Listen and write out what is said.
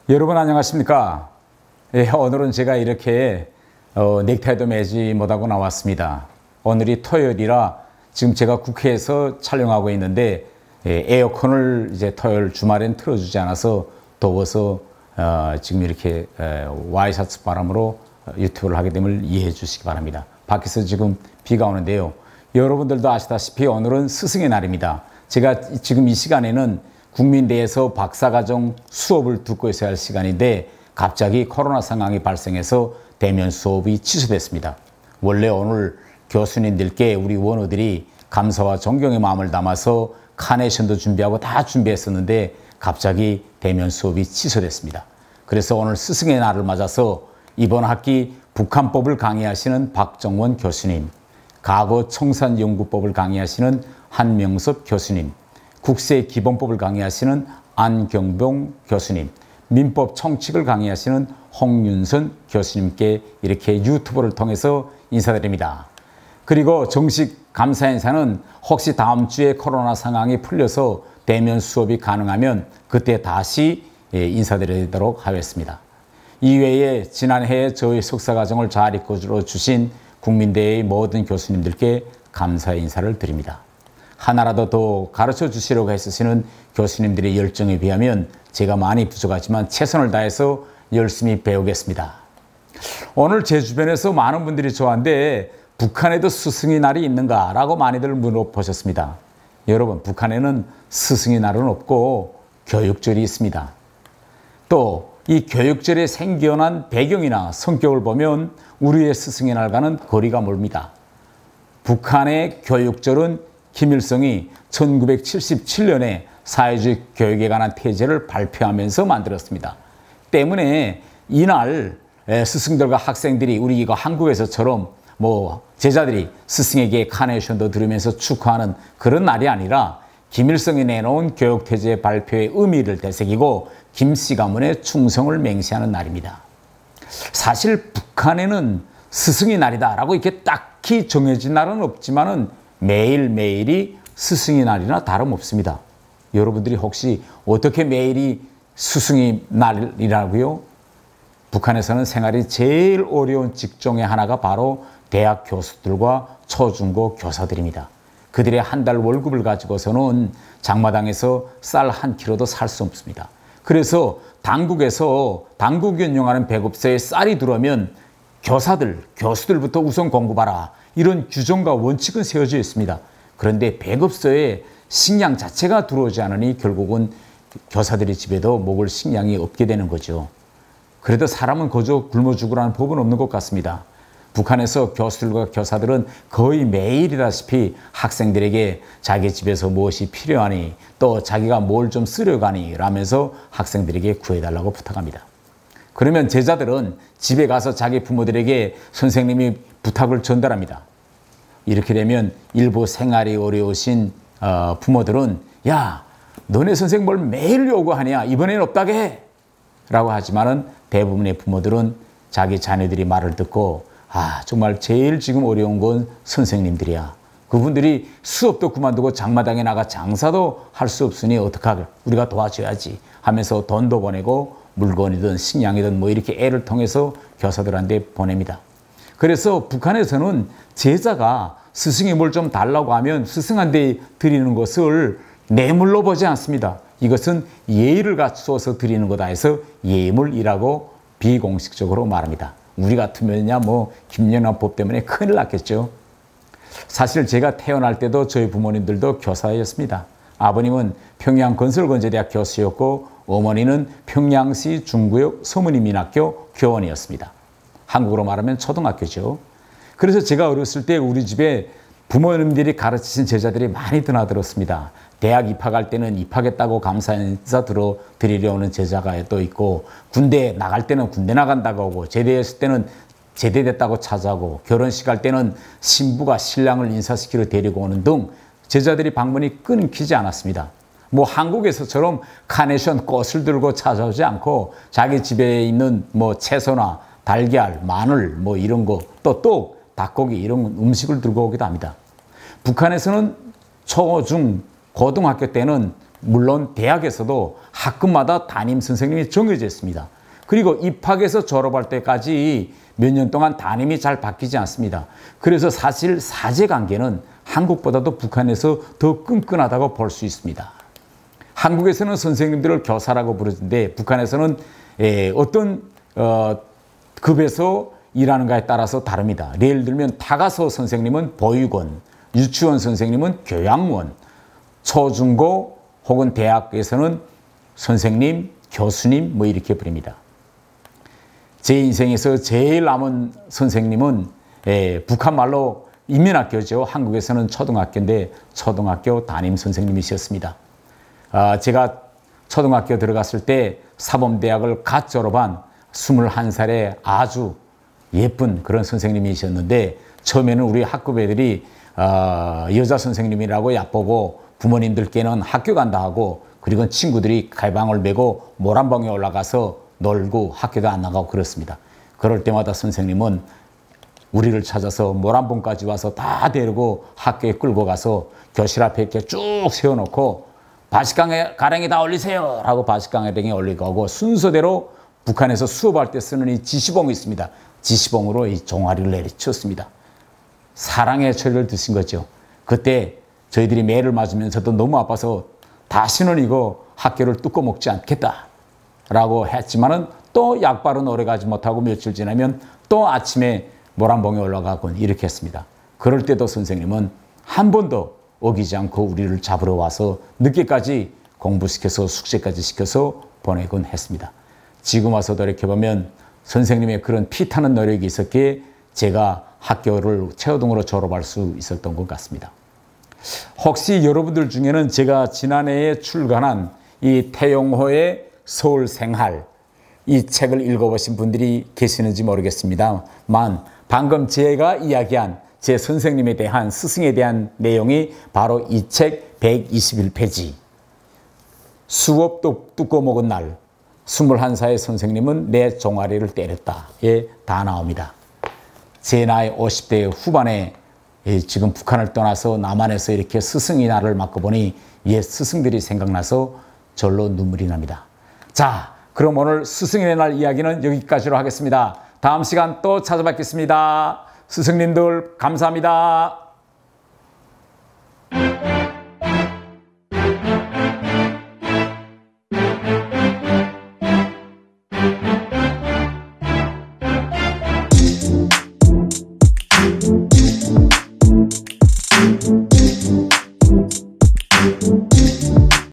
여러분 안녕하십니까? 예, 오늘은 제가 이렇게 넥타이도 매지 못하고 나왔습니다. 오늘이 토요일이라 지금 제가 국회에서 촬영하고 있는데 에어컨을 이제 토요일 주말엔 틀어주지 않아서 더워서 지금 이렇게 와이셔츠 바람으로 유튜브를 하게 됨을 이해해 주시기 바랍니다. 밖에서 지금 비가 오는데요. 여러분들도 아시다시피 오늘은 스승의 날입니다. 제가 지금 이 시간에는 국민대에서 박사과정 수업을 듣고 있어야 할 시간인데 갑자기 코로나 상황이 발생해서 대면 수업이 취소됐습니다. 원래 오늘 교수님들께 우리 원어들이 감사와 존경의 마음을 담아서 카네이션도 준비하고 다 준비했었는데 갑자기 대면 수업이 취소됐습니다. 그래서 오늘 스승의 날을 맞아서 이번 학기 북한법을 강의하시는 박정원 교수님, 과거 청산연구법을 강의하시는 한명섭 교수님, 국세기본법을 강의하시는 안경봉 교수님, 민법 총칙을 강의하시는 홍윤선 교수님께 이렇게 유튜브를 통해서 인사드립니다. 그리고 정식 감사 인사는 혹시 다음 주에 코로나 상황이 풀려서 대면 수업이 가능하면 그때 다시 인사드리도록 하겠습니다. 이외에 지난해에 저희 석사과정을 잘 이끌어 주신 국민대의 모든 교수님들께 감사의 인사를 드립니다. 하나라도 더 가르쳐 주시려고 애쓰시는 교수님들의 열정에 비하면 제가 많이 부족하지만 최선을 다해서 열심히 배우겠습니다. 오늘 제 주변에서 많은 분들이 저한테 북한에도 스승의 날이 있는가 라고 많이들 물어보셨습니다. 여러분, 북한에는 스승의 날은 없고 교육절이 있습니다. 또 이 교육절에 생겨난 배경이나 성격을 보면 우리의 스승의 날과는 거리가 멀습니다. 북한의 교육절은 김일성이 1977년에 사회주의 교육에 관한 태제를 발표하면서 만들었습니다. 때문에 이날 스승들과 학생들이 우리 이거 한국에서처럼 제자들이 스승에게 카네이션도 들으면서 축하하는 그런 날이 아니라 김일성이 내놓은 교육태제 발표의 의미를 되새기고 김씨 가문의 충성을 맹세하는 날입니다. 사실 북한에는 스승의 날이다라고 이렇게 딱히 정해진 날은 없지만은 매일매일이 스승의 날이나 다름없습니다. 여러분들이 혹시 어떻게 매일이 스승의 날이라고요? 북한에서는 생활이 제일 어려운 직종의 하나가 바로 대학 교수들과 초중고 교사들입니다. 그들의 한 달 월급을 가지고서는 장마당에서 쌀 한 킬로도 살 수 없습니다. 그래서 당국에서 당국이 운영하는 배급소에 쌀이 들어오면 교수들부터 우선 공급하라. 이런 규정과 원칙은 세워져 있습니다. 그런데 배급소에 식량 자체가 들어오지 않으니 결국은 교사들의 집에도 먹을 식량이 없게 되는 거죠. 그래도 사람은 거저 굶어 죽으라는 법은 없는 것 같습니다. 북한에서 교수들과 교사들은 거의 매일이다시피 학생들에게 자기 집에서 무엇이 필요하니 또 자기가 뭘 좀 쓰려가니 라면서 학생들에게 구해달라고 부탁합니다. 그러면 제자들은 집에 가서 자기 부모들에게 선생님이 부탁을 전달합니다. 이렇게 되면 일부 생활이 어려우신 부모들은 야, 너네 선생 뭘 매일 요구하냐? 이번에는 없다게 해! 라고 하지만은 대부분의 부모들은 자기 자녀들이 말을 듣고 정말 제일 지금 어려운 건 선생님들이야. 그분들이 수업도 그만두고 장마당에 나가 장사도 할 수 없으니 어떡하게 우리가 도와줘야지 하면서 돈도 보내고 물건이든 식량이든 이렇게 애를 통해서 교사들한테 보냅니다. 그래서 북한에서는 제자가 스승이 뭘 좀 달라고 하면 스승한테 드리는 것을 뇌물로 보지 않습니다. 이것은 예의를 갖추어서 드리는 거다 해서 예물이라고 비공식적으로 말합니다. 우리 같으면야 김연아법 때문에 큰일 났겠죠. 사실 제가 태어날 때도 저희 부모님들도 교사였습니다. 아버님은 평양건설건설대학 교수였고 어머니는 평양시 중구역 서문인민학교 교원이었습니다. 한국으로 말하면 초등학교죠. 그래서 제가 어렸을 때 우리 집에 부모님들이 가르치신 제자들이 많이 드나들었습니다. 대학 입학할 때는 입학했다고 감사 인사 드리려오는 제자가 또 있고 군대 나갈 때는 군대 나간다고 하고 제대했을 때는 제대됐다고 찾아오고 결혼식 할 때는 신부가 신랑을 인사시키러 데리고 오는 등 제자들이 방문이 끊기지 않았습니다. 한국에서처럼 카네이션 꽃을 들고 찾아오지 않고 자기 집에 있는 채소나 달걀, 마늘 이런 거 또 떡, 닭고기 이런 음식을 들고 오기도 합니다. 북한에서는 초, 중, 고등학교 때는 물론 대학에서도 학급마다 담임 선생님이 정해져 있습니다. 그리고 입학해서 졸업할 때까지 몇 년 동안 담임이 잘 바뀌지 않습니다. 그래서 사실 사제관계는 한국보다도 북한에서 더 끈끈하다고 볼 수 있습니다. 한국에서는 선생님들을 교사라고 부르는데 북한에서는 어떤 급에서 일하는가에 따라서 다릅니다. 예를 들면 다가서 선생님은 보육원, 유치원 선생님은 교양원, 초중고 혹은 대학에서는 선생님, 교수님 뭐 이렇게 부릅니다. 제 인생에서 제일 남은 선생님은 북한 말로 인민학교죠. 한국에서는 초등학교인데 초등학교 담임 선생님이셨습니다. 제가 초등학교 들어갔을 때 사범대학을 갓 졸업한 21살의 아주 예쁜 그런 선생님이셨는데 처음에는 우리 학급 애들이 여자 선생님이라고 얕보고 부모님들께는 학교 간다 하고 그리고 친구들이 가방을 메고 모란봉에 올라가서 놀고 학교도 안 나가고 그렇습니다. 그럴 때마다 선생님은 우리를 찾아서 모란봉까지 와서 다 데리고 학교에 끌고 가서 교실 앞에 이렇게 쭉 세워놓고 바식가랭이 다 올리세요 라고 바식가랭이 올리고 하고 순서대로 북한에서 수업할 때 쓰는 이 지시봉이 있습니다. 지시봉으로 이 종아리를 내리쳤습니다. 사랑의 처리를 드신 거죠. 그때 저희들이 매를 맞으면서도 너무 아파서 다시는 이거 학교를 뜯고 먹지 않겠다 라고 했지만은 또 약발은 오래가지 못하고 며칠 지나면 또 아침에 모란봉에 올라가곤 이렇게 했습니다. 그럴 때도 선생님은 한 번도 어기지 않고 우리를 잡으러 와서 늦게까지 공부시켜서 숙제까지 시켜서 보내곤 했습니다. 지금 와서 돌이켜보면 선생님의 그런 피타는 노력이 있었기에 제가 학교를 최고등으로 졸업할 수 있었던 것 같습니다. 혹시 여러분들 중에는 제가 지난해에 출간한 이 태용호의 서울 생활 이 책을 읽어보신 분들이 계시는지 모르겠습니다만 방금 제가 이야기한 제 선생님에 대한 스승에 대한 내용이 바로 이 책 121페이지 수업 뜯고 먹은 날 21살의 선생님은 내 종아리를 때렸다에 다 나옵니다. 제 나이 50대 후반에 지금 북한을 떠나서 남한에서 이렇게 스승의 날을 맞고 보니 옛 스승들이 생각나서 절로 눈물이 납니다. 자, 그럼 오늘 스승의 날 이야기는 여기까지로 하겠습니다. 다음 시간 또 찾아뵙겠습니다. 스승님들 감사합니다.